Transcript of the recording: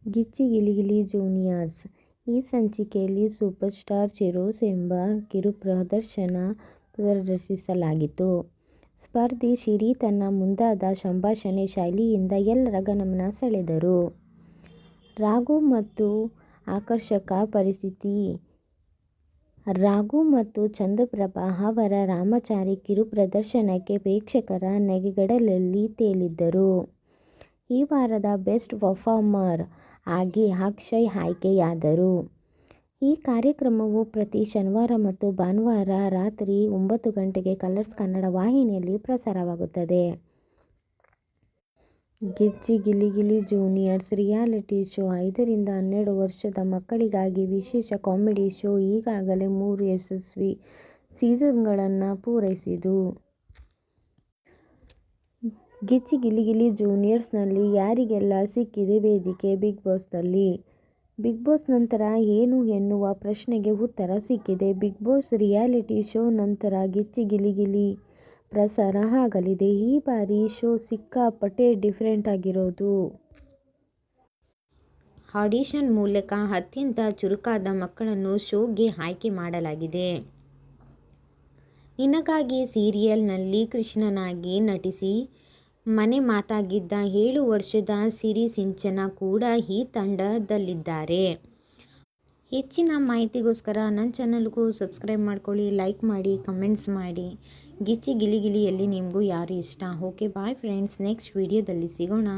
ಗಿಚ್ಚಿ ಗಿಲಿಗಿಲಿ juniors. ಈ ಸಂಚಿಕೆಯಲ್ಲಿ super star ಚಿರೋಸ್ ಎಂಬ ಕಿರುಪ್ರದರ್ಶನ ಪ್ರದರ್ಶಿಸಲಾಗಿತು. ಸ್ಪರ್ಧಿ ಶಿರಿ ತನ್ನ ಮುಂದಾದ ಸಂಭಾಷಣೆ ಶೈಲಿಯಿಂದ ಎಲ್ಲರ ಗಮನ ಸೆಳೆದರು. ರಾಘು ಮತ್ತು ಆಕರ್ಷಕ ಪರಿಸ್ಥಿತಿ. ರಾಘು ಮತ್ತು ಚಂದ್ರಪ್ರಭಾ ಅವರ ರಾಮಚಾರಿ ಕಿರುಪ್ರದರ್ಶನಕ್ಕೆ ಪ್ರೇಕ್ಷಕರ ನಗೆಗಡಲಲ್ಲಿ ತೇಲಿದ್ದರು. ಈ ವಾರದ ಬೆಸ್ಟ್ ಪರ್ಫಾರ್ಮರ್ ಆಗಿ ಅಕ್ಷಯ್ ಆಯ್ಕೆಯಾದರು. ಈ ಕಾರ್ಯಕ್ರಮವು ಪ್ರತಿ ಶನಿವಾರ ಮತ್ತು ಭಾನುವಾರ ರಾತ್ರಿ 9 ಗಂಟೆಗೆ ಕಲರ್ಸ್ ಕನ್ನಡ ವಾಹಿನಿಯಲ್ಲಿ ಪ್ರಸಾರವಾಗುತ್ತದೆ. ಗಿಚ್ಚಿ ಗಿಲಿಗಿಲಿ ಜೂನಿಯರ್ಸ್ ರಿಯಾಲಿಟಿ ಶೋ 5 ರಿಂದ 12 ವರ್ಷದ ಮಕ್ಕಳಿಗಾಗಿ ವಿಶೇಷ ಕಾಮಿಡಿ ಶೋ. ಈಗಾಗಲೇ 3 ಯಶಸ್ವಿ ಸೀಸನ್ಗಳನ್ನು ಪೂರೈಸಿದ್ದು, ಗಿಚ್ಚಿ ಗಿಲಿಗಿಲಿ ಜೂನಿಯರ್ಸ್ನಲ್ಲಿ ಯಾರಿಗೆಲ್ಲ ಸಿಕ್ಕಿದೆ ವೇದಿಕೆ? ಬಿಗ್ ಬಾಸ್ನಲ್ಲಿ ಬಿಗ್ ಬಾಸ್ ನಂತರ ಏನು ಎನ್ನುವ ಪ್ರಶ್ನೆಗೆ ಉತ್ತರ ಸಿಕ್ಕಿದೆ. ಬಿಗ್ ಬಾಸ್ ರಿಯಾಲಿಟಿ ಶೋ ನಂತರ ಗಿಚ್ಚಿ ಗಿಲಿಗಿಲಿ ಪ್ರಸಾರ ಆಗಲಿದೆ. ಈ ಬಾರಿ ಶೋ ಸಿಕ್ಕಾಪಟ್ಟೆ ಡಿಫರೆಂಟ್ ಆಗಿರೋದು. ಆಡಿಷನ್ ಮೂಲಕ ಅತ್ಯಂತ ಚುರುಕಾದ ಮಕ್ಕಳನ್ನು ಶೋಗೆ ಆಯ್ಕೆ ಮಾಡಲಾಗಿದೆ. ನಿನಗಾಗಿ ಸೀರಿಯಲ್ನಲ್ಲಿ ಕೃಷ್ಣನಾಗಿ ನಟಿಸಿ ಮನೆ ಮಾತಾಗಿದ್ದ 7 ವರ್ಷದ ಸಿರಿ ಸಿಂಚನ ಕೂಡ ಈ ತಂಡದಲ್ಲಿದ್ದಾರೆ. ಹೆಚ್ಚಿನ ಮಾಹಿತಿಗೋಸ್ಕರ ನನ್ನ ಚಾನಲ್ಗೂ ಸಬ್ಸ್ಕ್ರೈಬ್ ಮಾಡ್ಕೊಳ್ಳಿ, ಲೈಕ್ ಮಾಡಿ, ಕಮೆಂಟ್ಸ್ ಮಾಡಿ. ಗಿಚ್ಚಿ ಗಿಲಿಗಿಲಿಯಲ್ಲಿ ನಿಮಗೂ ಯಾರು ಇಷ್ಟ? ಓಕೆ ಬಾಯ್ ಫ್ರೆಂಡ್ಸ್, ನೆಕ್ಸ್ಟ್ ವಿಡಿಯೋದಲ್ಲಿ ಸಿಗೋಣ.